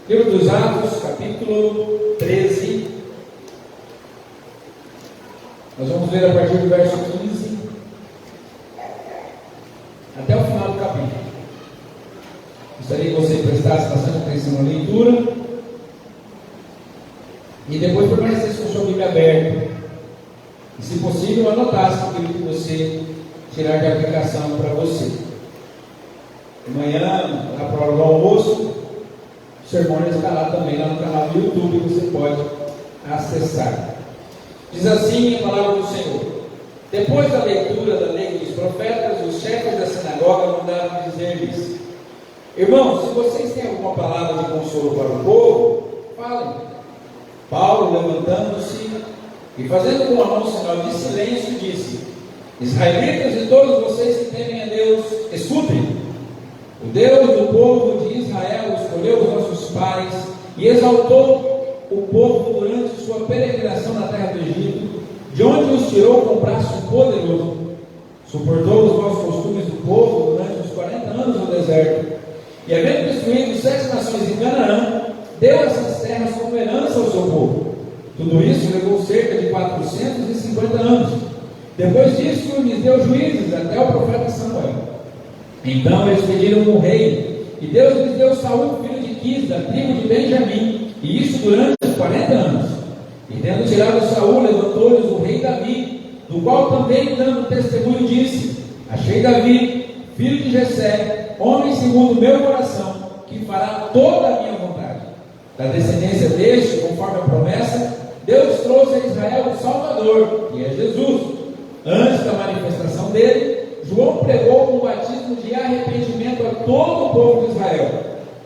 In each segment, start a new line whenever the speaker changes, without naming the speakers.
Livro dos Atos, capítulo 13. Nós vamos ler a partir do verso 15 até o final do capítulo. Gostaria que você prestasse bastante atenção na leitura e depois permanecesse com sua Bíblia aberta. E, se possível, anotasse aquilo que você tirar de aplicação para você. Amanhã, na prova do almoço, o sermão está lá também, lá no canal do YouTube, você pode acessar. Diz assim a palavra do Senhor: depois da leitura da lei dos profetas, os chefes da sinagoga mandaram dizer-lhes: irmãos, se vocês têm alguma palavra de consolo para o povo, falem. Paulo, levantando-se e fazendo com a mão sinal de silêncio, disse: israelitas e todos vocês que temem a Deus, escutem. O Deus do povo de Israel escolheu os nossos pais e exaltou o povo durante sua peregrinação na terra do Egito, de onde os tirou com braço poderoso. Suportou os maus costumes do povo durante os 40 anos no deserto, e havendo destruído 7 nações em Canaã, deu essas terras como herança ao seu povo. Tudo isso levou cerca de 450 anos. Depois disso, lhes deu juízes até o profeta Samuel. Então eles pediram um rei, e Deus lhes deu Saul, filho de Quis, da tribo de Benjamim, e isso durante 40 anos. E tendo tirado Saul, levantou-lhes o rei Davi, do qual também, dando testemunho, disse: achei Davi, filho de Jessé, homem segundo o meu coração, que fará toda a minha vontade. Da descendência deste, conforme a promessa, Deus trouxe a Israel o Salvador, que é Jesus. Antes da manifestação dele, João pregou com o batismo de arrependimento a todo o povo de Israel.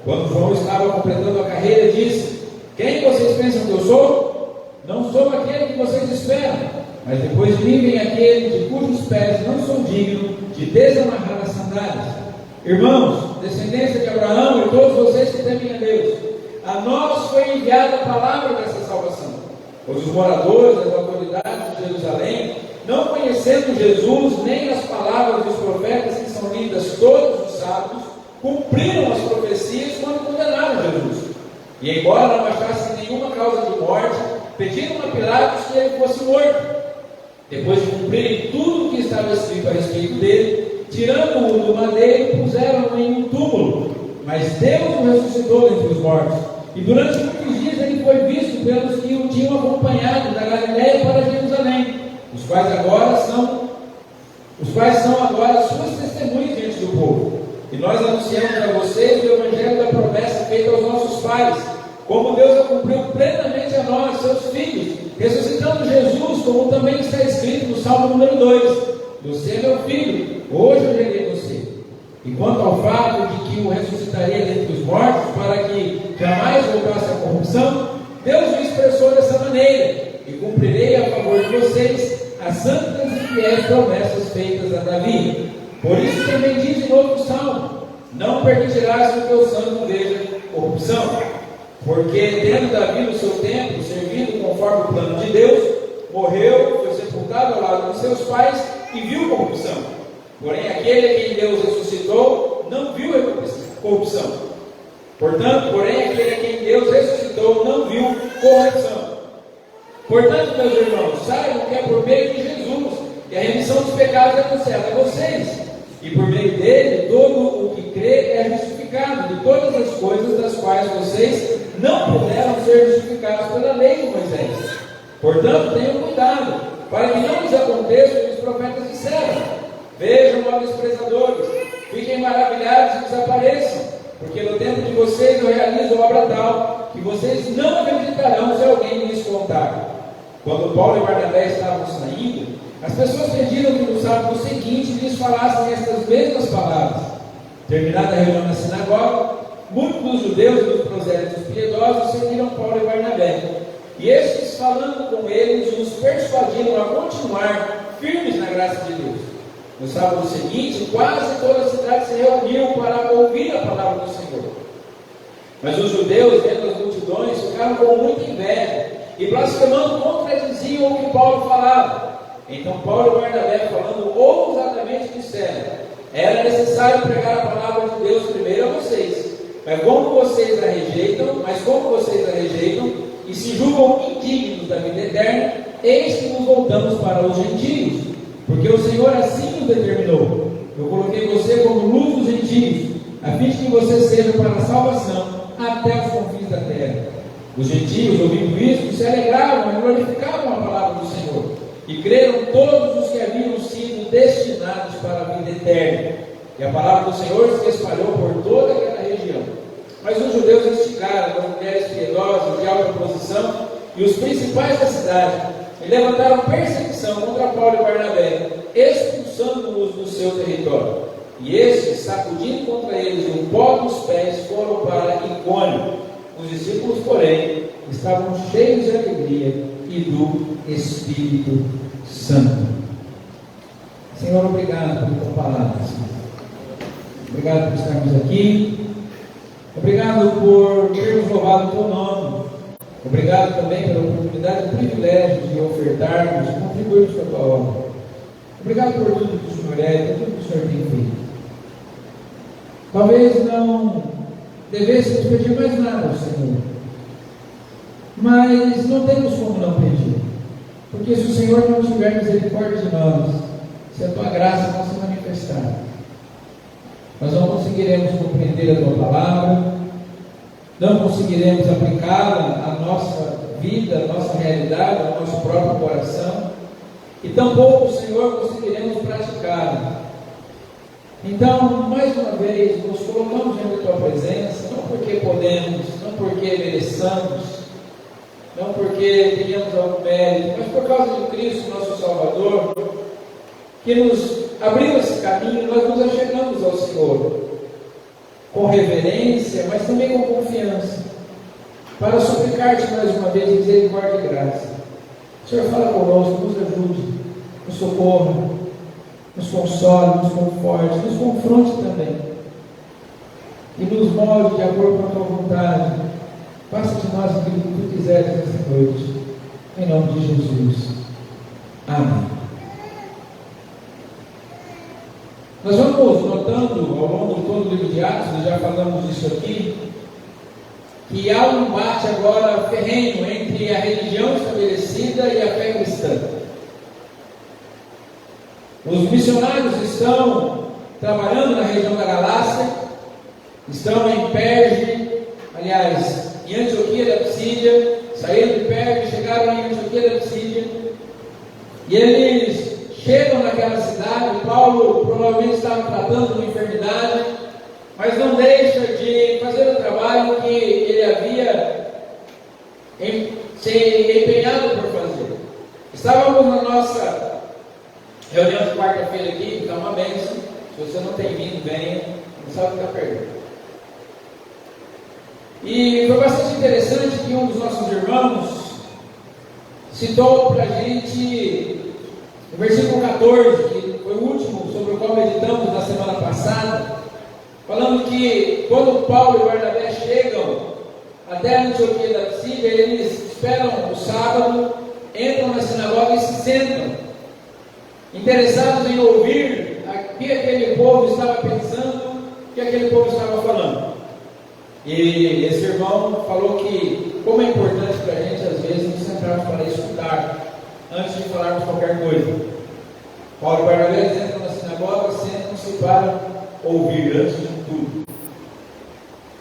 Quando João estava completando a carreira, disse: quem vocês pensam que eu sou? Não sou aquele que vocês esperam, mas depois de mim vem aquele de cujos pés não sou digno de desamarrar as sandálias. Irmãos, descendência de Abraão e todos vocês que temem a Deus, a nós foi enviada a palavra dessa salvação. Pois os moradores das autoridades de Jerusalém, não conhecendo Jesus, nem as palavras dos profetas que são lidas todos os sábados, cumpriram as profecias quando condenaram Jesus. E embora não achassem nenhuma causa de morte, pediram a Pilatos que ele fosse morto. Depois de cumprirem tudo o que estava escrito a respeito dele, tirando-o do madeiro, puseram-no em um túmulo. Mas Deus o ressuscitou dentre os mortos. E durante muitos dias ele foi visto pelos que o tinham acompanhado da Galiléia para Jerusalém, os quais são agora suas testemunhas diante do povo. E nós anunciamos a vocês o evangelho da promessa feita aos nossos pais, como Deus a cumpriu plenamente a nós, seus filhos, ressuscitando Jesus, como também está escrito no Salmo número 2: você é meu filho, hoje eu gerei você. E quanto ao fato de que o ressuscitaria dentre os mortos, para que jamais voltasse à corrupção, Deus o expressou dessa maneira: e cumprirei a favor de vocês as santas e fiéis promessas feitas a Davi. Por isso também diz em outro salmo: não permitirás que o teu santo veja corrupção. Porque tendo Davi no seu tempo servido conforme o plano de Deus, morreu, foi sepultado ao lado de seus pais e viu corrupção. Porém aquele a quem Deus ressuscitou não viu corrupção. Porém aquele a quem Deus ressuscitou não viu corrupção. Portanto, meus irmãos, saibam que é por meio de Jesus que a remissão dos pecados é anunciada a vocês, e por meio dele todo o que crê é justificado de todas as coisas das quais vocês não puderam ser justificados pela lei de Moisés. Portanto, tenham cuidado, para que não lhes aconteça o que os profetas disseram: vejam, ó desprezadores, fiquem maravilhados e desapareçam, porque no tempo de vocês eu realizo obra tal, que vocês não acreditarão se alguém lhes contar. Quando Paulo e Barnabé estavam saindo, as pessoas pediram que no sábado seguinte lhes falassem estas mesmas palavras. Terminada a reunião na sinagoga, muitos dos judeus e dos prosélitos piedosos seguiram Paulo e Barnabé. E estes, falando com eles, os persuadiram a continuar firmes na graça de Deus. No sábado seguinte, quase toda a cidade se reuniu para ouvir a palavra do Senhor. Mas os judeus, vendo as multidões, ficaram com muita inveja e blasfemando contradiziam o que Paulo falava. Então Paulo e Barnabé, falando ousadamente, disseram: era necessário pregar a palavra de Deus primeiro a vocês, Mas como vocês a rejeitam e se julgam indignos da vida eterna, eis que nos voltamos para os gentios, porque o Senhor assim nos determinou. Eu coloquei você como luz dos gentios, a fim de que você seja para a salvação até os confins da terra. Os gentios, ouvindo isso, se alegravam e glorificavam a palavra do Senhor, e creram todos os que haviam sido destinados para a vida eterna. E a palavra do Senhor se espalhou por toda aquela região. Mas os judeus instigaram as mulheres piedosas de alta posição e os principais da cidade, e levantaram perseguição contra Paulo e Barnabé, expulsando-os do seu território. E estes, sacudindo contra eles o pó dos pés, foram para Icônio. Os discípulos, porém, estavam cheios de alegria e do Espírito Santo. Senhor, obrigado pela tua palavra, Senhor. Obrigado por estarmos aqui. Obrigado por termos louvado o teu nome. Obrigado também pela oportunidade e privilégio de ofertarmos e contribuirmos com a tua obra. Obrigado por tudo que o Senhor é, por tudo que o Senhor tem feito. Talvez não devêssemos pedir mais nada ao Senhor, mas não temos como não pedir, porque se o Senhor não tiver misericórdia de nós, se a tua graça não se manifestar, nós não conseguiremos compreender a tua palavra, não conseguiremos aplicá-la à nossa vida, à nossa realidade, ao nosso próprio coração, e tampouco, Senhor, conseguiremos praticá-la. Então, mais uma vez, nos colocamos diante da tua presença, não porque podemos, não porque mereçamos, não porque tenhamos algum mérito, mas por causa de Cristo, nosso Salvador, que nos abriu esse caminho. Nós nos achegamos ao Senhor com reverência, mas também com confiança, para suplicar-te mais uma vez misericórdia e graça. O Senhor fala conosco, nos ajude, nos socorra, nos console, nos conforte, nos confronte também, e nos molde de acordo com a tua vontade. Faça de nós aquilo que tu quiseres nesta noite, em nome de Jesus. Amém. Nós vamos notando ao longo de todo o livro de Atos, nós já falamos disso aqui, que há um embate agora ferrenho entre a religião estabelecida e a fé cristã. Os missionários estão trabalhando na região da Galácia, estão em Perge, aliás, em Antioquia da Psídia, saíram de Perge, chegaram em Antioquia da Psídia, e eles chegam naquela cidade. Paulo provavelmente estava tratando de uma enfermidade, mas não deixa de fazer o trabalho que ele havia se empenhado por fazer. Estávamos na nossa reunião de quarta-feira aqui, que está uma bênção. Se você não tem vindo, venha, não sabe o que está perdendo. E foi bastante interessante que um dos nossos irmãos citou para a gente o versículo 14, que foi o último sobre o qual meditamos na semana passada, falando que quando Paulo e Barnabé chegam até a Antioquia da Psídia, eles esperam o sábado, entram na sinagoga e se sentam, interessados em ouvir o que aquele povo estava pensando, o que aquele povo estava falando. E esse irmão falou que como é importante para a gente às vezes nos sentarmos para escutar antes de falarmos qualquer coisa. Paulo e Barnabé entram na sinagoga, sentam-se para ouvir antes de tudo.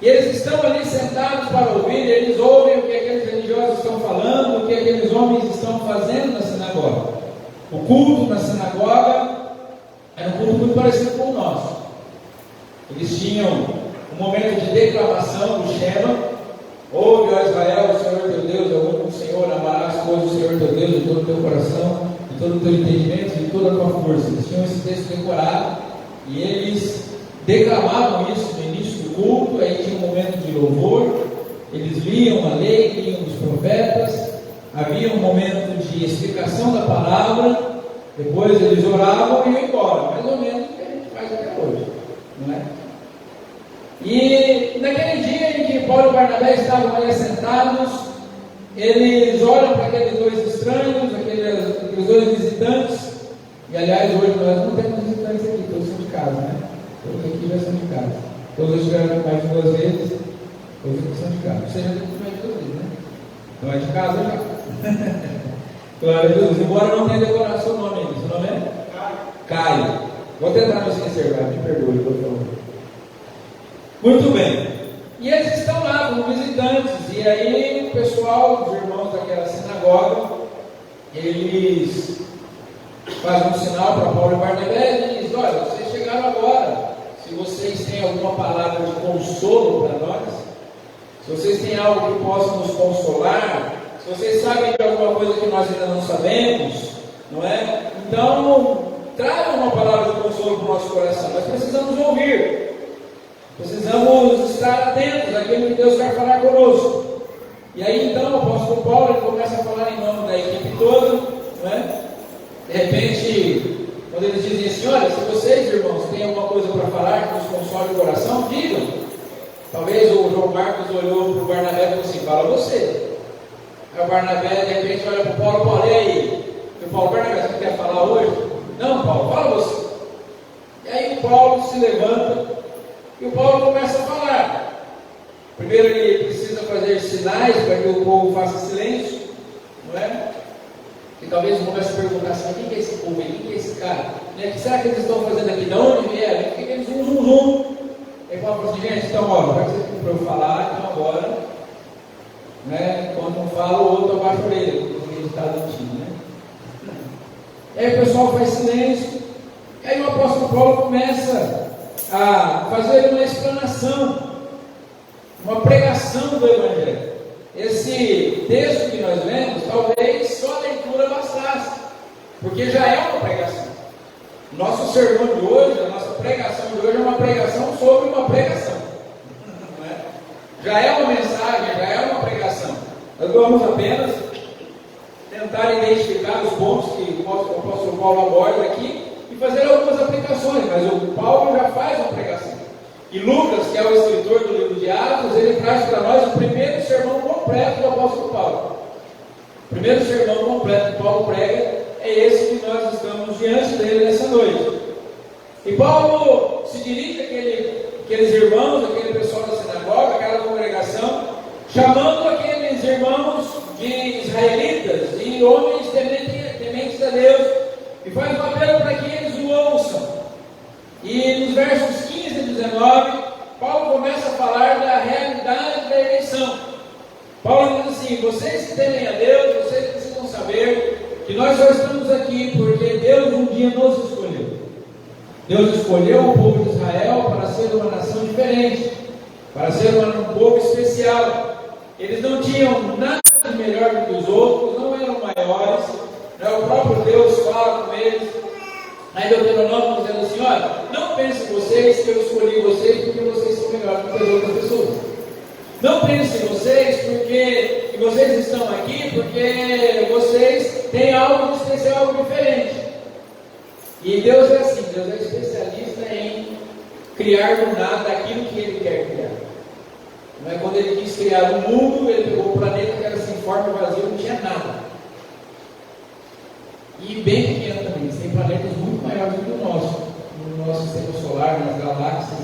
E eles estão ali sentados para ouvir, eles ouvem o que aqueles religiosos estão falando, o que aqueles homens estão fazendo na sinagoga. O culto na sinagoga era um culto muito parecido com o nosso. Eles tinham um momento de declamação do Shema: ouve, ó Israel, o Senhor teu Deus é o único Senhor, amarás, pois, o Senhor teu Deus de todo o teu coração, de todo o teu entendimento, de toda a tua força. Eles tinham esse texto decorado e eles declamavam isso no início do culto. Aí tinha um momento de louvor, eles liam a lei, liam os profetas, havia um momento de explicação da palavra, depois eles oravam e iam embora, mais ou menos o que a gente faz até hoje, não é? E naquele dia em que Paulo e Barnabé estavam ali sentados, eles olham para aqueles dois estranhos, aqueles dois visitantes. E aliás, hoje nós não temos visitantes aqui, todos são de casa, né? Todos aqui já são de casa. Todos estiveram aqui mais de 2 vezes. Ou execução de casa. Você já tem que mais de 2 vezes, né? Não é de casa já. Glória a Deus. Embora não tenha decorado seu nome ainda. Seu nome é? Caio. Vou tentar não esquecer, me perdoe, por favor. Muito bem. E eles estão lá como visitantes. E aí o pessoal, os irmãos daquela sinagoga, eles fazem um sinal para Paulo e Barnabé e dizem: olha, vocês chegaram agora. Se vocês têm alguma palavra de consolo para nós, se vocês têm algo que possa nos consolar, se vocês sabem de alguma coisa que nós ainda não sabemos, não é? Então, tragam uma palavra de consolo para o nosso coração. Nós precisamos ouvir. Precisamos estar atentos àquilo que Deus quer falar conosco. E aí então o apóstolo Paulo ele começa a falar em nome da equipe toda, não é? De repente, quando eles dizem assim: olha, se vocês, irmãos, têm alguma coisa para falar que nos console o coração, digam. Talvez o João Marcos olhou para o Barnabé e falou assim: fala você. Aí o Barnabé de repente olha para o Paulo: Paulo, e aí? E o Paulo: Barnabé, você quer falar hoje? Não, Paulo, fala você. E aí o Paulo se levanta e o Paulo começa a falar. Primeiro ele precisa fazer sinais para que o povo faça silêncio, não é? E talvez eu comece a perguntar assim: quem que é esse povo aí? Quem que é esse cara? O que será que eles estão fazendo aqui? De onde vieram? O que eles zum? Aí Paulo falou assim: gente, então olha, vai ser para eu falar, então agora, né? Quando um fala, o outro abaixa a orelha, porque ele está antigo, né? E aí o pessoal faz silêncio. E aí o apóstolo Paulo começa a fazer uma explanação, uma pregação do Evangelho. Esse texto que nós lemos, talvez só a leitura bastasse, porque já é uma pregação. Nosso sermão de hoje, a nossa pregação de hoje é uma pregação sobre uma pregação. Não é? Já é uma mensagem, já é uma pregação. Nós vamos apenas tentar identificar os pontos que o apóstolo Paulo aborda aqui e fazer algumas aplicações, mas o Paulo já faz uma pregação. E Lucas, que é o escritor do livro de Atos, ele traz para nós o primeiro sermão completo do apóstolo Paulo. O primeiro sermão completo que Paulo prega é esse que nós estamos diante dele nessa noite. E Paulo se dirige àqueles irmãos, aquele pessoal da sinagoga, aquela congregação, chamando aqueles irmãos de israelitas e homens tementes a Deus, e faz um apelo para que eles o ouçam. E nos versos 15 e 19, Paulo começa a falar da realidade da eleição. Paulo diz assim: vocês que temem a Deus, vocês precisam saber que nós só estamos aqui porque Deus um dia nos escolheu. Deus escolheu o povo de Israel para ser uma nação diferente, para ser um povo especial. Eles não tinham nada de melhor do que os outros, não eram maiores, né? O próprio Deus fala com eles aí Deuteronômio dizendo assim: olha, não pensem vocês que eu escolhi vocês porque vocês são melhores do que as outras pessoas. Não pensem vocês que vocês estão aqui porque vocês têm algo de especial, algo diferente. E Deus é assim, Deus é especialista em criar do nada aquilo que Ele quer criar. Não é? Quando Ele quis criar o mundo, Ele pegou um planeta que era sem forma, vazio, não tinha nada. E bem pequeno também, tem planetas muito maiores do que o nosso, no nosso sistema solar, nas galáxias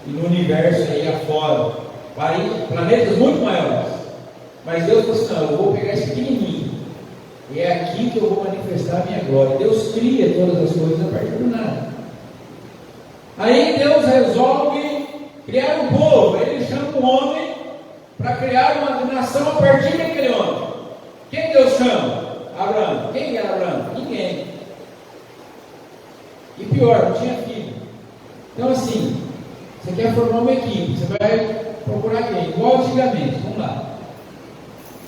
e no universo aí afora. Planetas muito maiores. Mas Deus falou assim: não, eu vou pegar esse pequenininho, e é aqui que eu vou manifestar a minha glória. Deus cria todas as coisas a partir do nada. Aí Deus resolve criar um povo. Ele chama um homem para criar uma nação a partir daquele homem. Quem Deus chama? Abraão. Quem era Abraão? Ninguém. E pior, não tinha filho. Então assim, você quer formar uma equipe, você vai procurar quem? Igual antigamente, vamos lá.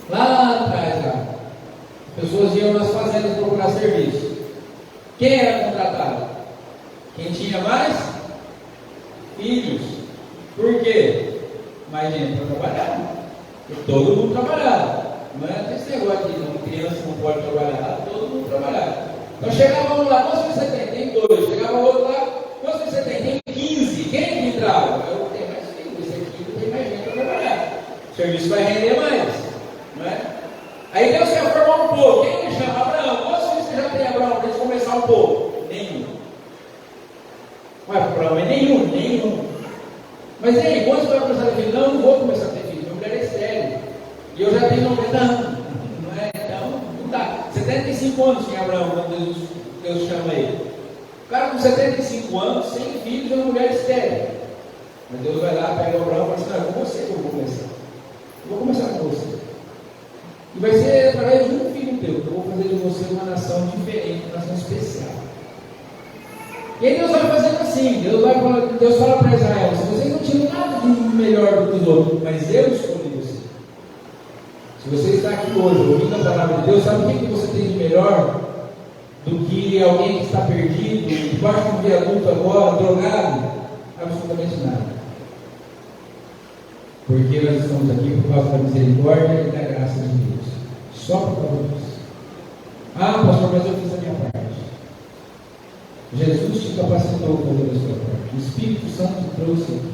Lá atrás, lá, as pessoas iam nas fazendas procurar serviço. Quem era contratado? Quem tinha mais filhos. Por quê? Mais gente para trabalhar. Porque todo mundo trabalhava. Não é esse negócio de não, criança não pode trabalhar, todo mundo trabalhava. Então chegava um lá: quantos você tem? Tem 2. Chegava outro lá: quantos você tem? Tem 15. Quem que entrava? Eu tenho mais filhos, esse aqui tem mais gente para trabalhar. O serviço vai render mais. Não é? Aí Deus quer formar um povo. Quem me chama? Abraão. Quantos filhos você já tem, Abraão, para a gente começar um povo? Nenhum. Ué, Abraão é nenhum. Mas e aí, quando você vai começar a ter filho? Não vou começar a ter filho. E eu já tenho 90 anos, não é? Então, não dá. 75 anos tinha Abraão, quando Deus chama ele. O cara com 75 anos, sem filhos, é uma mulher estéril. Mas Deus vai lá, pega o Abraão e fala assim: não, é com você que eu vou começar. Eu vou começar com você. E vai ser através de um filho teu que eu vou fazer de você uma nação diferente, uma nação especial. E aí Deus vai fazendo assim, Deus fala para Israel: se vocês não tinham nada de melhor do que os outros, mas eu escolhi você. Se você está aqui hoje ouvindo a palavra de Deus, sabe o que você tem de melhor do que alguém que está perdido, debaixo de um viaduto agora, drogado? Absolutamente nada. Porque nós estamos aqui por causa da misericórdia e da graça de Deus. Só por causa disso. Ah, pastor, mas eu fiz a minha parte. Jesus te capacitou para fazer a sua parte. O Espírito Santo trouxe aqui.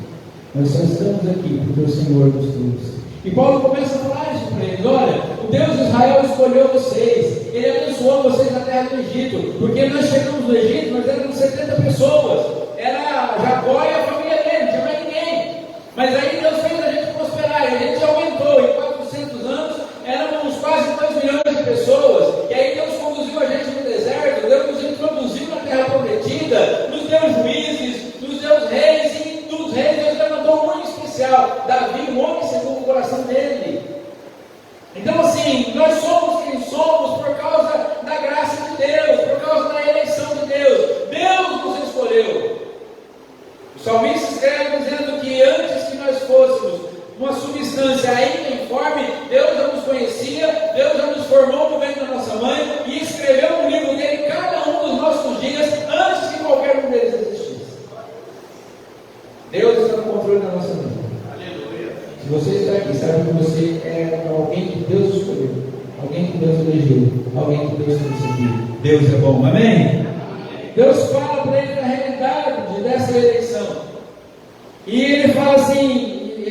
Nós só estamos aqui porque o Senhor nos trouxe. E Paulo começa a falar isso para eles: olha, o Deus de Israel escolheu vocês, Ele abençoou vocês na terra do Egito, porque nós chegamos no Egito, nós éramos 70 pessoas, era Jacó e a família dele, não tinha mais ninguém. Mas aí Deus fez a gente prosperar, e a gente aumentou, em 400 anos éramos quase 2 milhões de pessoas, e aí Deus conduziu a gente no deserto, Deus nos introduziu na terra prometida, nos deu juízes, nos deu reis, e dos reis Deus levantou um especial, Davi, um homem segundo o coração dele. Então assim, nós somos quem somos por causa da graça de Deus, por causa da eleição de Deus. Deus nos escolheu. O salmista escreve dizendo que antes que nós fôssemos uma substância ainda informe, Deus já nos conhecia, Deus já nos formou no ventre da nossa mãe e escreveu no livro dele cada um dos nossos dias antes que qualquer um deles existisse. Deus está no controle da nossa vida. Se você está aqui, sabe que você é alguém que Deus escolheu, alguém que Deus elegeu, alguém que Deus decidiu. Deus é bom, amém? Deus fala para ele da realidade dessa eleição. E ele fala assim,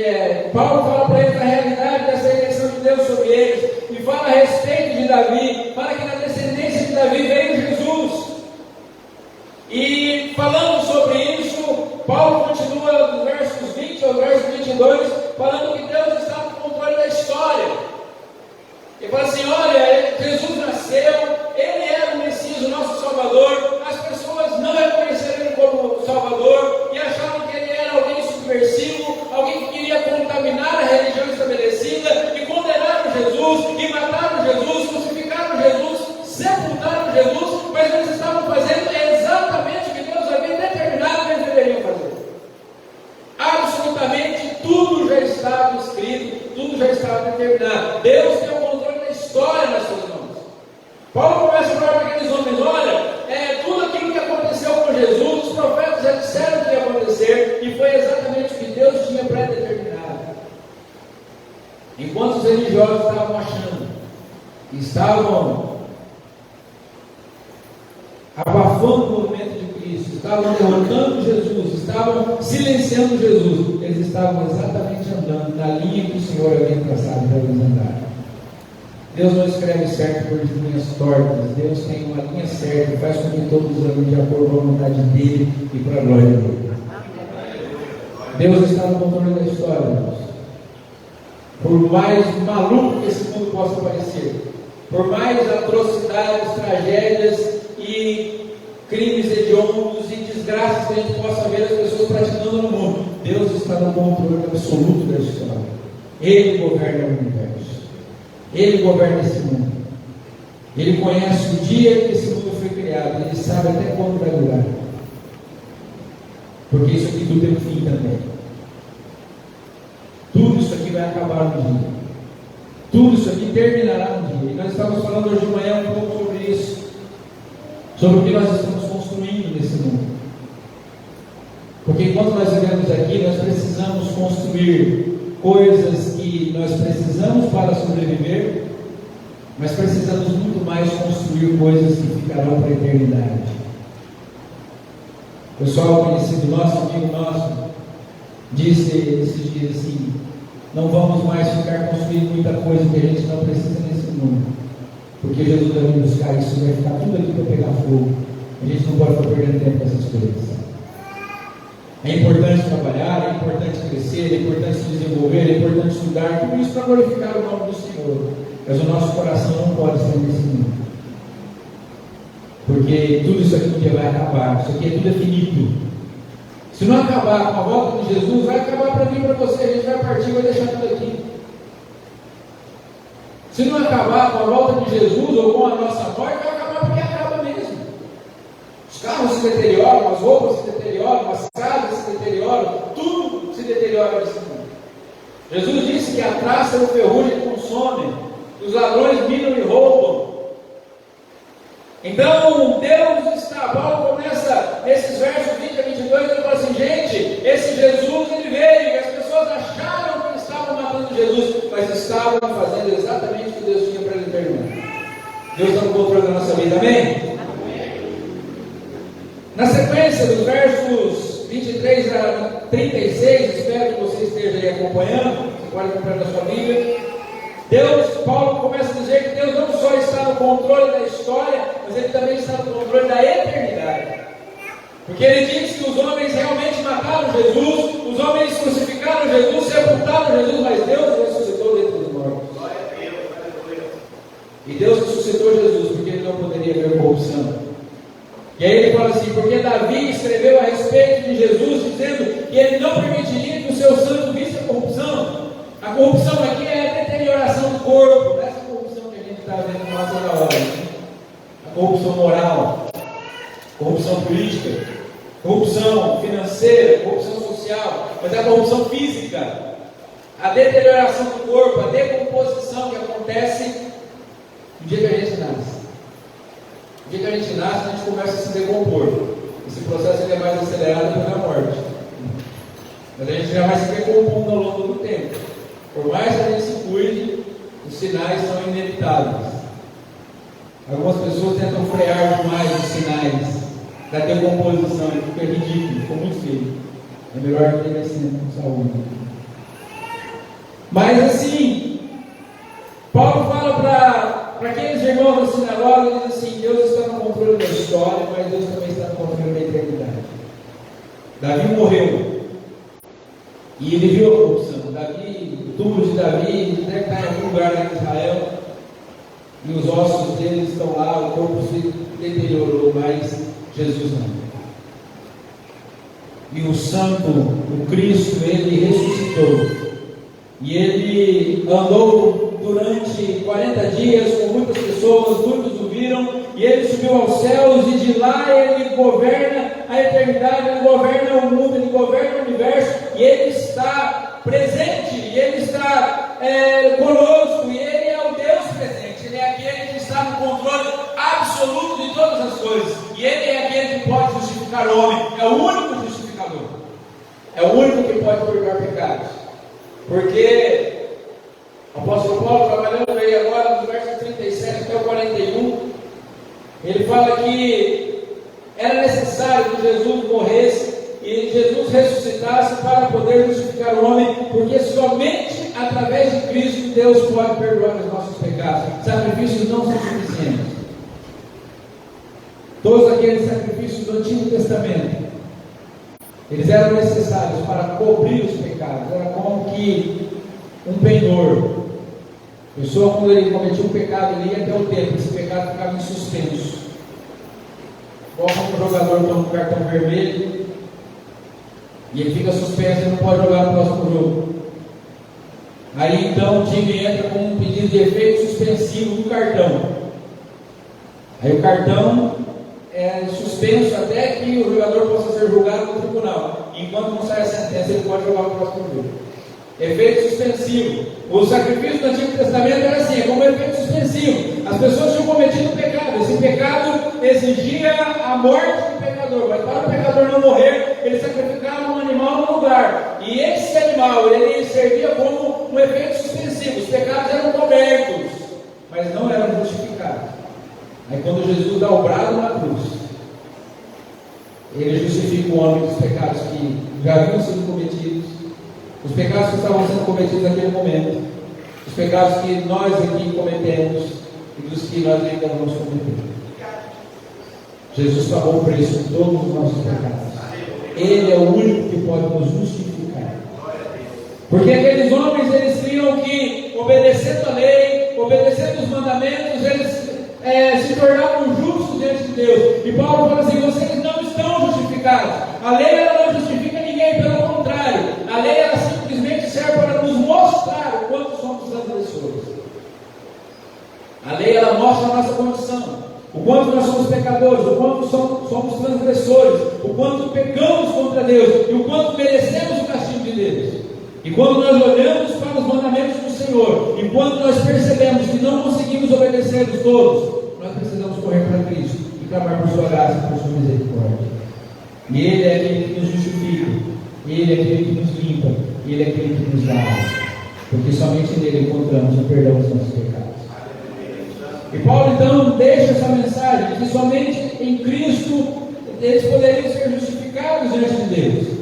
Paulo fala para ele da realidade dessa eleição de Deus sobre eles, e fala a respeito de Davi, fala que na descendência de Davi veio Jesus. E falando sobre isso, Paulo continua dos versos 20 ao verso 22, falando que Deus está no controle da história. Ele fala assim: olha, Jesus nasceu, Ele era o Messias, o nosso Salvador. As pessoas não reconheceram Ele como Salvador e achavam que Ele era alguém subversivo, alguém que queria contaminar a religião estabelecida, e condenaram Jesus, e mataram Jesus, crucificaram Jesus, sepultaram Jesus, mas eles estavam fazendo exatamente o que Deus havia determinado que eles deveriam fazer. Absolutamente tudo já estava escrito, tudo já estava determinado. Deus tem o controle da história nas suas mãos. Paulo começa a falar para aqueles homens: olha, tudo aquilo que aconteceu com Jesus, os profetas já disseram que ia acontecer, e foi exatamente o que Deus tinha pré-determinado. Enquanto os religiosos estavam achando, estavam abafando o movimento de Cristo, estavam derrotando Jesus, estavam silenciando Jesus, eles estavam exatamente andando na linha que o Senhor havia traçado para eles andarem. Deus não escreve certo por linhas tortas. Deus tem uma linha certa e faz com que todos andem de acordo com a vontade dele e para a glória dele. Deus está no controle da história, irmãos. Por mais maluco que esse mundo possa parecer, por mais atrocidades, tragédias e crimes hediondos e desgraças que a gente possa ver as pessoas praticando no mundo, Deus está no controle absoluto da história. Ele governa o universo. Ele governa esse mundo. Ele conhece o dia que esse mundo foi criado. Ele sabe até quando vai durar. Porque isso aqui tudo tem um fim também. Tudo isso aqui vai acabar um dia. Tudo isso aqui terminará um dia. E nós estamos falando hoje de manhã um pouco sobre isso. Sobre o que nós estamos construindo nesse mundo. Porque enquanto nós vivemos aqui, nós precisamos construir coisas que nós precisamos para sobreviver, mas precisamos muito mais construir coisas que ficarão para a eternidade. O pessoal conhecido nosso, amigo nosso, disse esses dias assim: não vamos mais ficar construindo muita coisa que a gente não precisa nesse mundo, porque Jesus vai vir buscar isso, vai ficar tudo aqui para pegar fogo. A gente não pode ficar perdendo tempo com essas coisas. É importante trabalhar, é importante crescer, é importante se desenvolver, é importante estudar, tudo isso para glorificar o nome do Senhor. Mas o nosso coração não pode estar nesse mundo. Porque tudo isso aqui um dia vai acabar, isso aqui é tudo finito. Se não acabar com a volta de Jesus, vai acabar para mim e para você, a gente vai partir e vai deixar tudo aqui. Se não acabar com a volta de Jesus ou com a nossa morte, vai acabar porque acaba mesmo. Os carros se deterioram, as roupas se deterioram, as casas se deterioram, tudo se deteriora nesse mundo. Jesus disse que a traça e o ferrugem consomem, os ladrões minam e roubam. Então, Deus está, Paulo começa nesses versos 20 a 22, ele fala assim, gente, esse Jesus, ele veio, e as pessoas acharam que estavam matando Jesus, mas estavam fazendo exatamente o que Deus tinha para ele terminar. Deus está no controle da nossa vida, amém? Na sequência dos versos 23 a 36, espero que você esteja aí acompanhando, você pode acompanhar na sua Bíblia. Paulo começa a dizer que Deus não só está no controle da história, mas Ele também está no controle da eternidade. Porque Ele diz que os homens realmente mataram Jesus, os homens crucificaram Jesus, sepultaram Jesus, mas Deus ressuscitou dentre os mortos. E Deus ressuscitou Jesus, porque Ele não poderia ver corrupção. E aí ele fala assim, porque Davi escreveu a respeito de Jesus, dizendo que ele não permitiria que o seu santo visse a corrupção. A corrupção aqui é a deterioração do corpo, essa corrupção que a gente está vendo lá toda hora. A corrupção moral, corrupção política, corrupção financeira, corrupção social, mas é a corrupção física, a deterioração do corpo, a decomposição que acontece no dia que a gente nasce. No dia que a gente nasce, a gente começa a se decompor. Esse processo é mais acelerado pela morte. Mas a gente já vai se decompondo ao longo do tempo. Por mais que a gente se cuide, os sinais são inevitáveis. Algumas pessoas tentam frear demais os sinais da decomposição, e fica ridículo, fica muito feio. É melhor ter esse com saúde. Mas assim, Paulo fala para aqueles irmãos da sinagoga, ele diz assim, Deus está no controle da história, mas Deus também está no controle da eternidade. Davi morreu. E ele viu a corrupção. O túmulo de Davi deve estar em algum lugar lá em Israel. E os ossos dele estão lá, o corpo se deteriorou, mas Jesus não. E o Santo, o Cristo, ele ressuscitou. E ele andou durante 40 dias com muitas pessoas, muitos o viram, e ele subiu aos céus, e de lá ele governa a eternidade, ele governa o mundo, ele governa o universo, e ele está presente, e ele está conosco, e ele é o Deus presente, ele é aquele que está no controle absoluto de todas as coisas, e ele é aquele que pode justificar o homem, é o único justificador, é o único que pode perdoar pecados, porque o apóstolo Paulo, trabalhando aí agora nos versos 37 até o 41, ele fala que era necessário que Jesus morresse e Jesus ressuscitasse para poder justificar o homem, porque somente através de Cristo Deus pode perdoar os nossos pecados. Sacrifícios não são suficientes. Todos aqueles sacrifícios do Antigo Testamento, eles eram necessários para cobrir os pecados. Era como que um penhor. A pessoa, quando ele cometia um pecado, ele ia até o tempo, esse pecado ficava em suspenso. Igual quando o jogador toma um cartão vermelho e ele fica suspenso e não pode jogar no próximo jogo. Aí então o time entra com um pedido de efeito suspensivo do cartão. Aí o cartão é suspenso até que o jogador possa ser julgado no tribunal. Enquanto não sai a sentença, ele pode jogar no próximo jogo. Efeito suspensivo. O sacrifício do Antigo Testamento era assim, é como efeito suspensivo. As pessoas tinham cometido um pecado. Esse pecado exigia a morte do pecador. Mas para o pecador não morrer, ele sacrificava um animal no lugar. E esse animal, ele servia como um efeito suspensivo. Os pecados eram cobertos, mas não eram justificados. Aí quando Jesus dá o brado na cruz, ele justifica o homem dos pecados que já haviam sido cometidos, os pecados que estavam sendo cometidos naquele momento, os pecados que nós aqui cometemos e dos que nós ainda vamos cometer. Jesus pagou o preço de todos os nossos pecados. Ele é o único que pode nos justificar. Porque aqueles homens, eles criam que, obedecendo a lei, obedecendo os mandamentos, eles se tornavam justos diante de Deus. E Paulo fala assim: vocês não estão justificados. A lei, ela não justifica ninguém, pelo contrário. A lei, ela simplesmente serve para nos mostrar o quanto somos transgressores. A lei, ela mostra a nossa condição, o quanto nós somos pecadores, o quanto somos transgressores, o quanto pecamos contra Deus e o quanto merecemos o castigo de Deus. E quando nós olhamos para os mandamentos do Senhor, e quando nós percebemos que não conseguimos obedecê-los todos, nós precisamos correr para Cristo e clamar por sua graça e por sua misericórdia. E Ele é aquele que nos justifica, Ele é aquele que nos limpa, Ele é aquele que nos lava, porque somente nele encontramos o perdão dos nossos pecados. E Paulo então deixa essa mensagem que somente em Cristo eles poderiam ser justificados diante de Deus.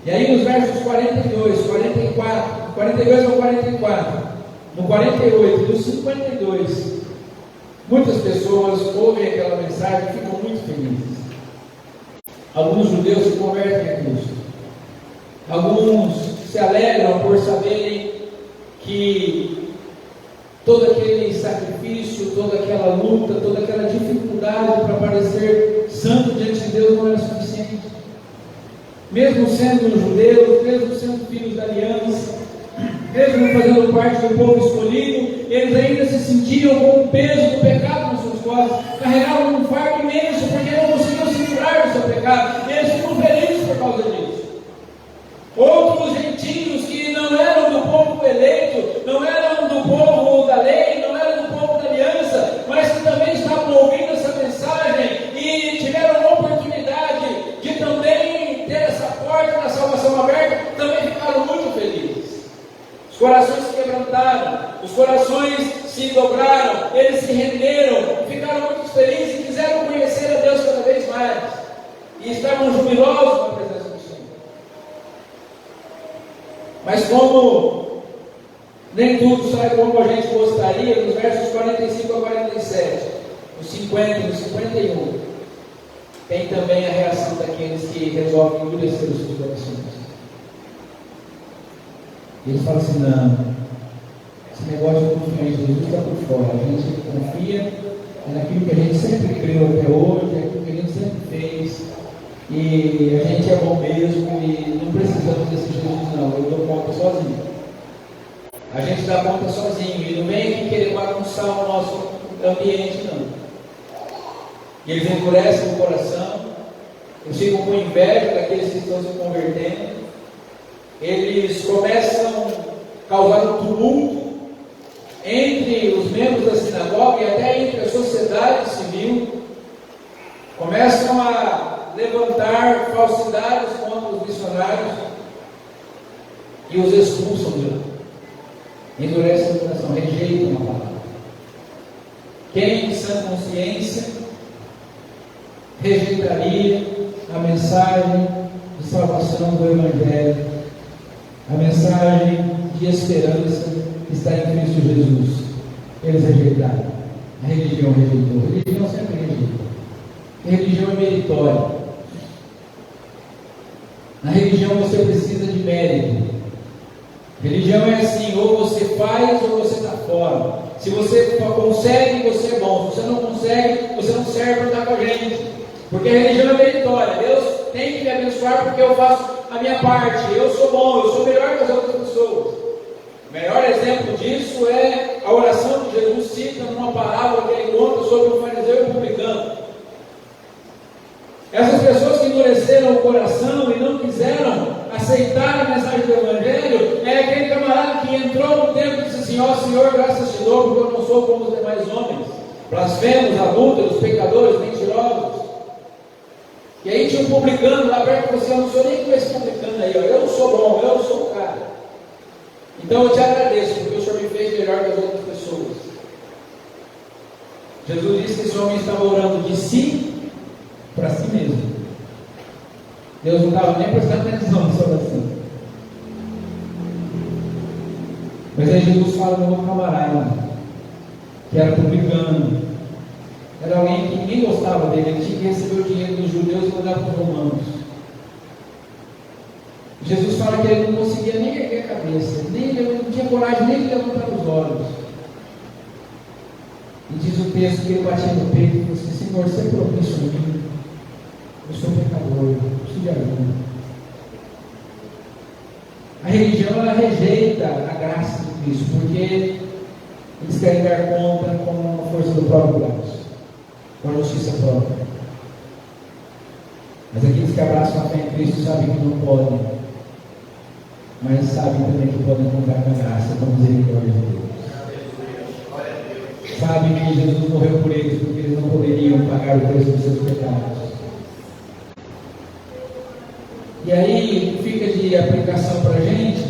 E aí nos versos 42, 44, 42 ao 44, no 48 e no 52, muitas pessoas ouvem aquela mensagem e ficam muito felizes. Alguns judeus se convertem a Cristo. Alguns se alegram por saberem que todo aquele sacrifício, toda aquela luta, toda aquela dificuldade para parecer santo diante de Deus não era suficiente. Mesmo sendo judeus, mesmo sendo filhos da aliança, mesmo fazendo parte do povo escolhido, eles ainda se sentiam com o peso do pecado nas suas costas, carregavam um fardo imenso, porque não conseguiam se livrar do seu pecado, e eles ficam felizes por causa disso. Outros gentios que não eram do povo eleito, não eram do povo da lei, não eram do povo da aliança, mas que também estavam ouvindo essa mensagem e tiveram a oportunidade de também ter essa porta da salvação aberta, também ficaram muito felizes. Os corações se quebrantaram, os corações se dobraram, eles se renderam, ficaram muito felizes e quiseram conhecer a Deus cada vez mais, e estavam jubilosos na presença do Senhor. Mas como nem tudo sai como a gente gostaria, nos versos 45 a 47, nos 50 e nos 51, tem também a reação daqueles que resolvem endurecer os seus corações. E eles falam assim: não, esse negócio de confiar em Jesus está por fora. A gente confia naquilo que a gente sempre creu até hoje, naquilo que a gente sempre fez, e a gente é bom mesmo e não precisamos desse Jesus não, eu dou conta sozinho. A gente dá conta sozinho e não vem aqui querer bagunçar o nosso ambiente não. E eles endurecem o coração, eles ficam com inveja daqueles que estão se convertendo, eles começam a causar um tumulto entre os membros da sinagoga e até entre a sociedade civil, começam a levantar falsidades contra os missionários e os expulsam de lá. Endurecem o coração, rejeitam a palavra. Quem em sã consciência rejeitaria a mensagem de salvação do Evangelho, a mensagem de esperança que está em Cristo Jesus? Eles rejeitaram. A religião rejeitou. A religião sempre rejeita. A religião é meritória. Na religião você precisa de mérito. Religião é assim: ou você faz ou você está fora. Se você consegue, você é bom. Se você não consegue, você não serve para estar com a gente. Porque a religião é meritória. Deus tem que me abençoar porque eu faço a minha parte. Eu sou bom, eu sou melhor que as outras pessoas. O melhor exemplo disso é a oração que Jesus cita numa parábola que ele conta sobre o fariseu e o publicano. Essas pessoas que endureceram o coração e não quiseram aceitar a mensagem do Evangelho é aquele camarada que entrou no templo e disse assim: ó Senhor, graças te dou porque eu não sou como os demais homens, blasfemos, adúlteros, pecadores, mentirosos. E aí tinha um publicano lá perto e falou assim: eu não sou nem com esse publicano aí, ó. Eu sou bom, eu sou o cara. Então eu te agradeço porque o Senhor me fez melhor que as outras pessoas. Jesus disse que esse homem estava orando de si para si mesmo. Deus não estava nem prestando atenção na sua oração. Mas aí Jesus fala de um camarada que era publicano, era alguém que ninguém gostava dele, ele tinha que receber o dinheiro dos judeus e mandar para os romanos. Jesus fala que ele não conseguia nem erguer a cabeça, não tinha coragem nem de levantar os olhos. E diz o texto que ele batia no peito e falou assim: Senhor, você é propício a mim, eu sou pecador, eu preciso de ajuda. A religião, ela rejeita a graça de Cristo, porque eles querem dar conta com a força do próprio braço, com a justiça própria. Mas aqueles que abraçam a fé em Cristo sabem que não podem, mas sabem também que podem contar com a graça, com a misericórdia de Deus. Sabem que Jesus morreu por eles, porque eles não poderiam pagar o preço dos seus pecados. E aí fica de aplicação para a gente,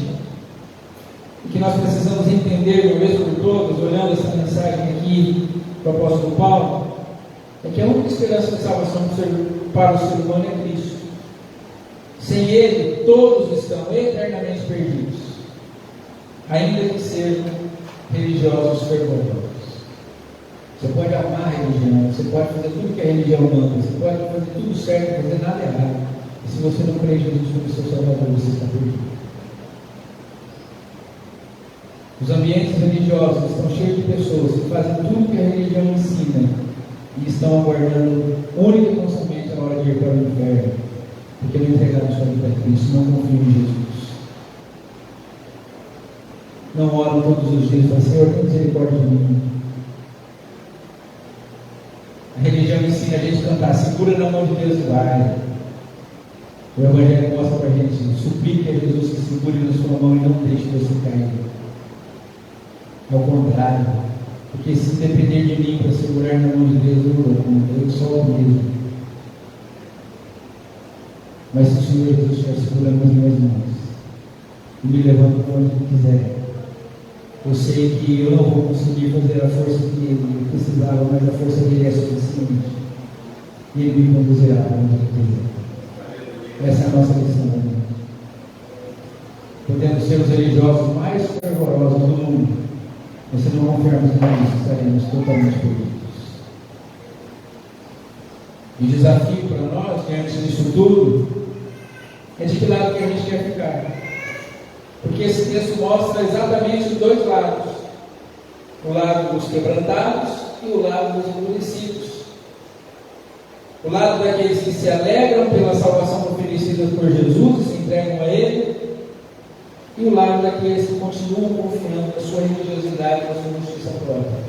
e que nós precisamos entender de uma vez por todas, olhando essa mensagem aqui do apóstolo Paulo, é que a única esperança de salvação para o ser humano é Cristo. Sem Ele, todos estão eternamente perdidos, ainda que sejam religiosos fervorosos. Você pode amar a religião, você pode fazer tudo que a religião manda, você pode fazer tudo certo, fazer nada errado. E se você não crê em Jesus como seu Salvador, você está perdido. Os ambientes religiosos estão cheios de pessoas que fazem tudo que a religião ensina e estão aguardando única e constantemente a hora de ir para o inferno, porque não entregaram sua vida a Cristo, não confiam em Jesus. Não oram todos os dias e falam: Senhor, tem misericórdia de mim. A religião ensina a gente a cantar: segura na mão de Deus e vai. O Evangelho mostra para a gente: suplique a Jesus que segure na sua mão e não deixe você cair. Ao contrário, porque se depender de mim para segurar na mão de Deus, eu sou o mesmo. Mas se o Senhor Jesus estiver segurando as minhas mãos e me levando para onde Ele quiser, eu sei que eu não vou conseguir fazer a força que Ele precisava, mas a força dele é suficiente. E Ele me conduzirá para onde Ele quiser. Essa é a nossa lição. Podemos ser os religiosos mais fervorosos do mundo, mas se não confiarmos em Cristo, estaremos totalmente perdidos. E o desafio para nós, diante disso tudo, é de que lado que a gente quer ficar. Porque esse texto mostra exatamente os dois lados: o lado dos quebrantados e o lado dos endurecidos. O lado daqueles que se alegram pela salvação oferecida por Jesus e se entregam a Ele, e o lado daqueles que continuam confiando na sua religiosidade e na sua justiça própria.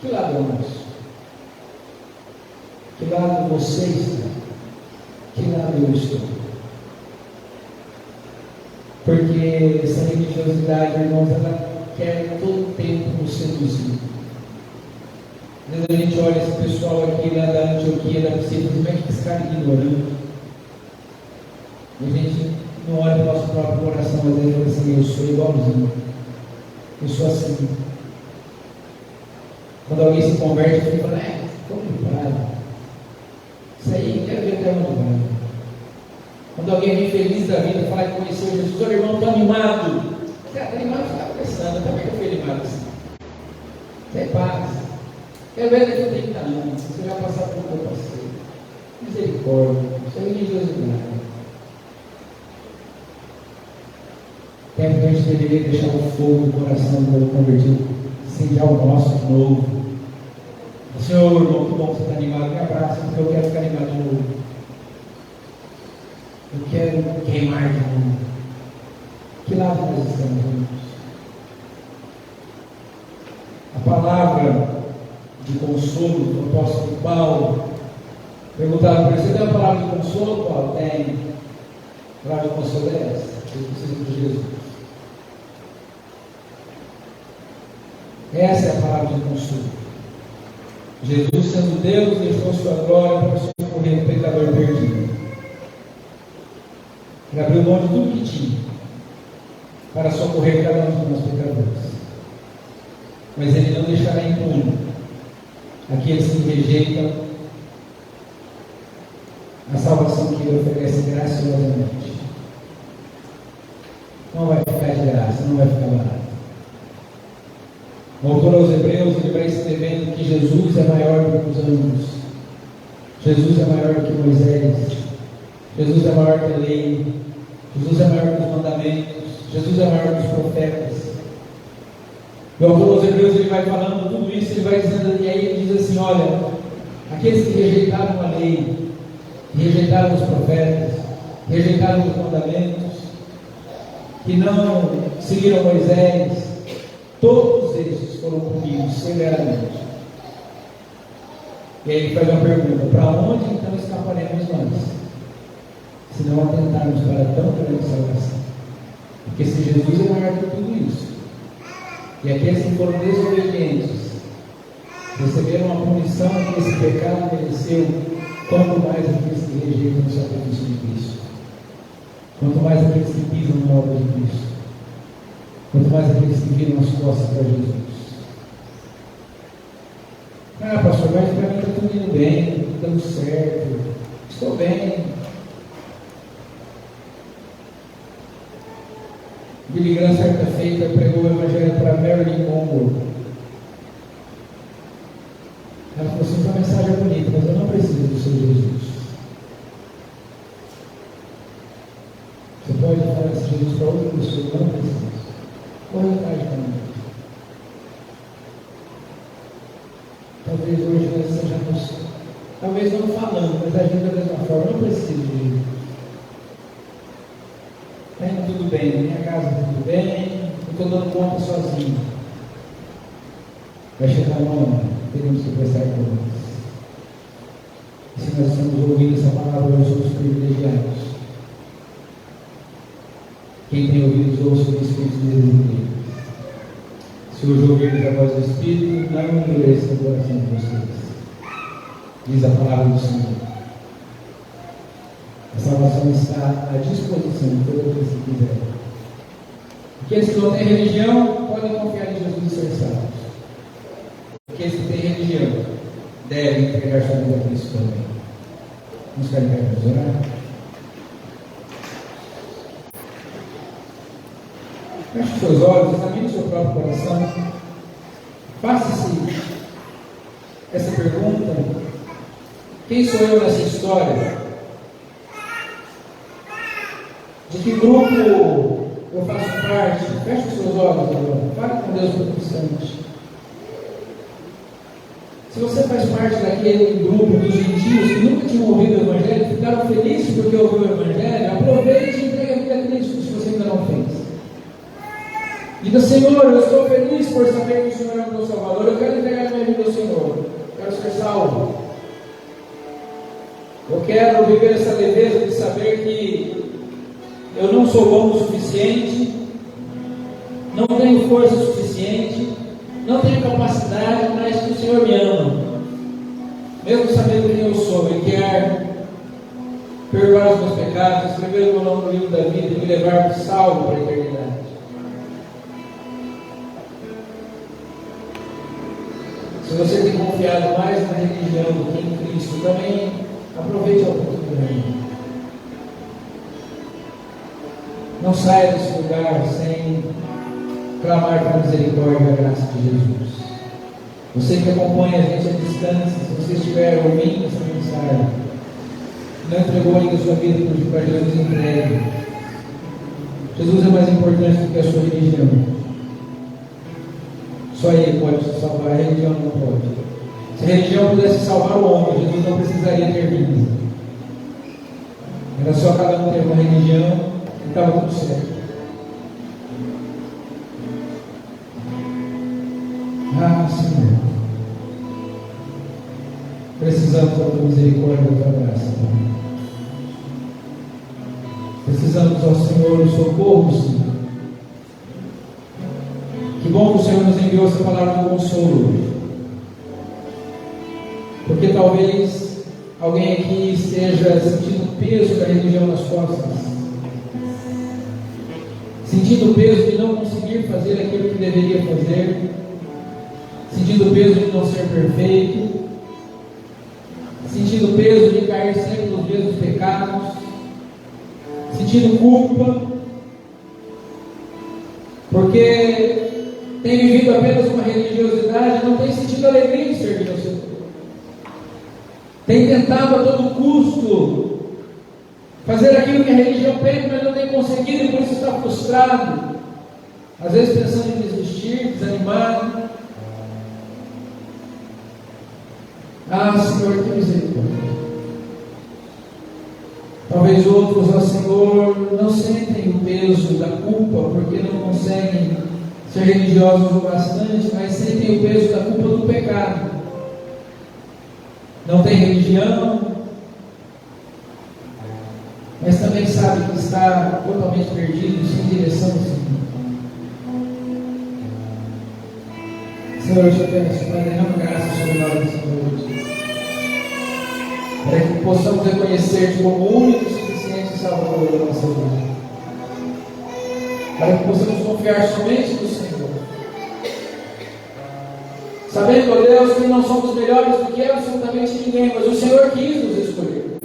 Que lado é o nosso? Que lado você está? Que lado eu estou? Porque essa religiosidade, irmãos, ela quer todo o tempo nos seduzir. Às vezes a gente olha esse pessoal aqui lá da Antioquia, da simplesmente piscar ignorante. E a gente não olha para o nosso próprio coração, às vezes fala assim: eu sou igualzinho. Eu sou assim. Quando alguém se converte, eu fico falando: complicado. Isso aí, quero ver até onde vai. Quando alguém vem feliz da vida, fala que conheceu Jesus: olha, irmão, estou animado. Cara, animado você está conversando, eu também fui animado assim. Isso é paz. Quero ver daqui a 30 anos, você vai passar por um que eu passei. Misericórdia, isso é religiosidade. Tempo que a gente deveria deixar o fogo do coração do convertido, incendiar o nosso de novo. Senhor, irmão, que bom que você está animado, me abraça, porque eu quero ficar animado de novo. Eu quero queimar de novo. Que lado nós estamos, irmãos? A palavra de consolo do apóstolo Paulo, perguntaram para ele: você tem uma palavra de consolo, Paulo? Tem. A palavra de consolo é essa: eu preciso de Jesus. Essa é a palavra de consolo. Jesus, sendo Deus, deixou sua glória para socorrer o pecador perdido. Ele abriu mão de tudo que tinha para socorrer cada um de nós pecadores. Mas Ele não deixará impune aqueles que rejeitam a salvação que Ele oferece graciosamente. Não vai ficar de graça, não vai ficar barato. O autor aos Hebreus, ele vai escrevendo que Jesus é maior do que os anjos, Jesus é maior do que Moisés, Jesus é maior que a lei, Jesus é maior que os mandamentos. Jesus é maior que os profetas. E o autor aos Hebreus, ele vai falando tudo isso, ele vai dizendo, e aí ele diz assim, olha, aqueles que rejeitaram a lei, rejeitaram os profetas, rejeitaram os mandamentos, que não seguiram Moisés, todos esses foram punidos severamente. E aí ele faz uma pergunta, para onde então escaparemos nós? Se não atentarmos para tão grande salvação. Porque se Jesus é maior que tudo isso, e aqueles que foram desobedientes receberam a punição que esse pecado mereceu, quanto mais aqueles que rejeitam o sacrifício de Cristo, quanto mais aqueles que pisam na obra de Cristo, quanto mais aqueles que viram as costas para Jesus. Ah, pastor, mas para mim está tudo indo bem, está dando certo, estou bem. Billy Graham, certa feita, pregou o Evangelho para Marilyn Monroe. Ela falou assim: essa mensagem é bonita, mas eu não preciso do seu Jesus. Você pode falar esse Jesus para outra pessoa, eu não preciso. Corre atrás de mim. Talvez hoje nós sejamos, talvez não falando, mas agindo da mesma forma. Eu não preciso de Jesus. Está indo tudo bem, na minha casa está tudo bem, eu estou dando conta sozinho. Vai chegar uma hora, teremos que prestar contas. E se nós estamos ouvindo essa palavra, nós somos privilegiados. Quem tem ouvidos, ouça o Espírito de Deus. Se hoje ouvirmos a voz do Espírito, não endureça o coração de vocês. Diz a palavra do Senhor. A salvação está à disposição de todos aqueles que quiserem. Aqueles que não têm religião podem confiar em Jesus e ser salvos. Aqueles que têm religião devem entregar sua vida a Cristo também. Vamos ficar em pé para orar? Feche os seus olhos, examine o seu próprio coração. Faça-se essa pergunta: quem sou eu nessa história? De que grupo eu faço parte? Feche os seus olhos agora. Fale com Deus por um instante. Se você faz parte daquele grupo dos gentios que nunca tinham ouvido o Evangelho, ficaram felizes porque ouviu o Evangelho, aproveite e entregue a vida a Cristo, se você ainda não fez. Diga: Senhor, eu estou feliz por saber que o Senhor é o meu Salvador. Eu quero entregar a minha vida ao Senhor. Eu quero ser salvo. Eu quero viver essa leveza de saber que eu não sou bom o suficiente, não tenho força suficiente, não tenho capacidade, mas que o Senhor me ama. Mesmo sabendo quem eu sou, e quer perdoar os meus pecados, escrever o meu nome no livro da vida e me levar salvo para a eternidade. Se você tem confiado mais na religião do que em Cristo, também aproveite a oportunidade. Não saia desse lugar sem clamar pela misericórdia e a graça de Jesus. Você que acompanha a gente à distância, se você estiver ouvindo essa mensagem, não entregou ainda a sua vida para Jesus, entregue. Jesus é mais importante do que a sua religião. Só Ele pode te salvar, a religião não pode. Se a religião pudesse salvar o homem, Jesus não precisaria ter vindo. Era só cada um ter uma religião e estava tudo certo. Ah, Senhor, precisamos da tua misericórdia e da tua graça. Precisamos ao Senhor o socorro, Senhor. Que bom que o Senhor nos enviou essa palavra de consolo hoje. Porque talvez alguém aqui esteja sentindo o peso da religião nas costas, sentindo o peso de não conseguir fazer aquilo que deveria fazer, sentindo o peso de não ser perfeito, sentindo o peso de cair sempre nos mesmos pecados, sentindo culpa, porque tem vivido apenas uma religiosidade, não tem sentido alegria de servir ao Senhor. Tem tentado a todo custo fazer aquilo que a religião pede, mas não tem conseguido frustrado, às vezes pensando em desistir, desanimado. Ah, Senhor, que misericórdia. Talvez outros, ó Senhor, não sentem o peso da culpa porque não conseguem ser religiosos o bastante, mas sentem o peso da culpa do pecado. Não tem religião, mas também sabe que está totalmente perdido, sem direção ao Senhor. Senhor, eu te peço, Pai, derrama graça sobre nós nesse noite, para que possamos reconhecer-te como único e suficiente Salvador da nossa vida, para que possamos confiar somente no Senhor, sabendo, ó Deus, que não somos melhores do que absolutamente ninguém, mas o Senhor quis nos escolher,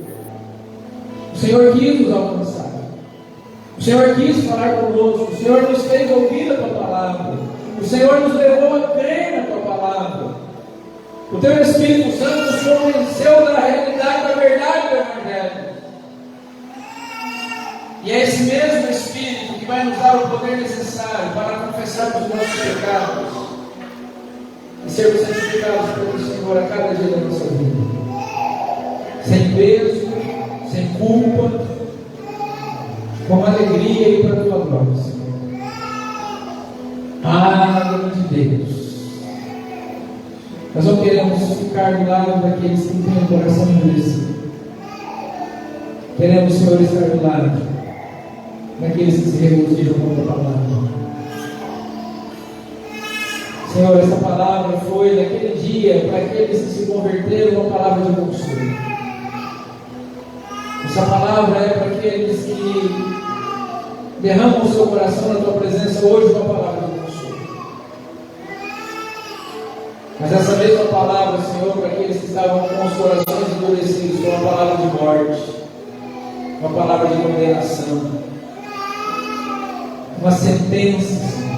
o Senhor quis nos alcançar, o Senhor quis falar conosco, o Senhor nos fez ouvir a Tua palavra, o Senhor nos levou a crer na Tua palavra. O Teu Espírito Santo nos convenceu da realidade, da verdade do Evangelho. E é esse mesmo Espírito que vai nos dar o poder necessário para confessar os nossos pecados e sermos santificados pelo Senhor a cada dia da nossa vida. Sem peso, sem culpa, com alegria e para a Tua glória, Senhor. Ah, grande Deus, nós não queremos ficar do lado daqueles que têm o coração endurecido. Queremos, Senhor, estar do lado daqueles que se regozijam com a palavra. Senhor, essa palavra foi naquele dia para aqueles que se converteram uma palavra de consolo. Essa palavra é para aqueles que derramam o seu coração na Tua presença hoje uma palavra de consolo. Mas essa mesma palavra, Senhor, para aqueles que estavam com os corações endurecidos, foi uma palavra de morte, uma palavra de condenação, uma sentença, Senhor.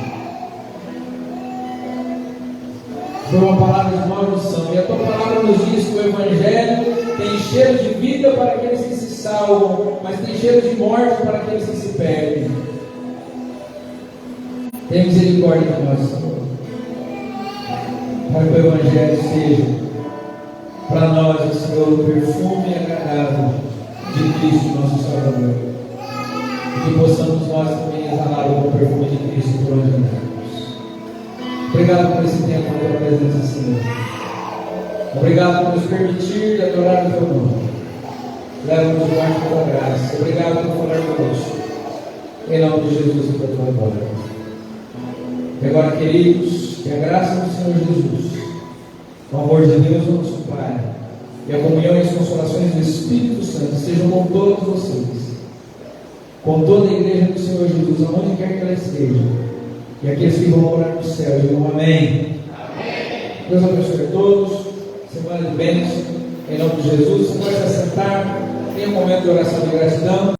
Foi uma palavra de maldição. E a Tua palavra nos diz que o Evangelho tem cheiro de vida para aqueles que se salvam, mas tem cheiro de morte para aqueles que se perdem. Tem misericórdia de nós, Senhor, para que o Evangelho seja para nós, Senhor, o perfume agradável de Cristo, nosso Salvador, e que possamos nós também exalar o perfume de Cristo por onde andarmos. Obrigado por esse tempo na Tua presença, Senhor. Obrigado por nos permitir adorar o Teu nome. Leva-nos debaixo da Tua graça. Obrigado por falar conosco. Em nome de Jesus e por Tua glória. E agora, queridos, que a graça do Senhor Jesus, o amor de Deus, nosso Pai, e a comunhão e as consolações do Espírito Santo estejam com todos vocês, com toda a igreja do Senhor Jesus, aonde quer que ela esteja, e aqueles que vão morar no céu, digam amém. Amém. Deus abençoe a todos, semana de bênção, em nome de Jesus. Você pode se assentar, tenha um momento de oração de gratidão.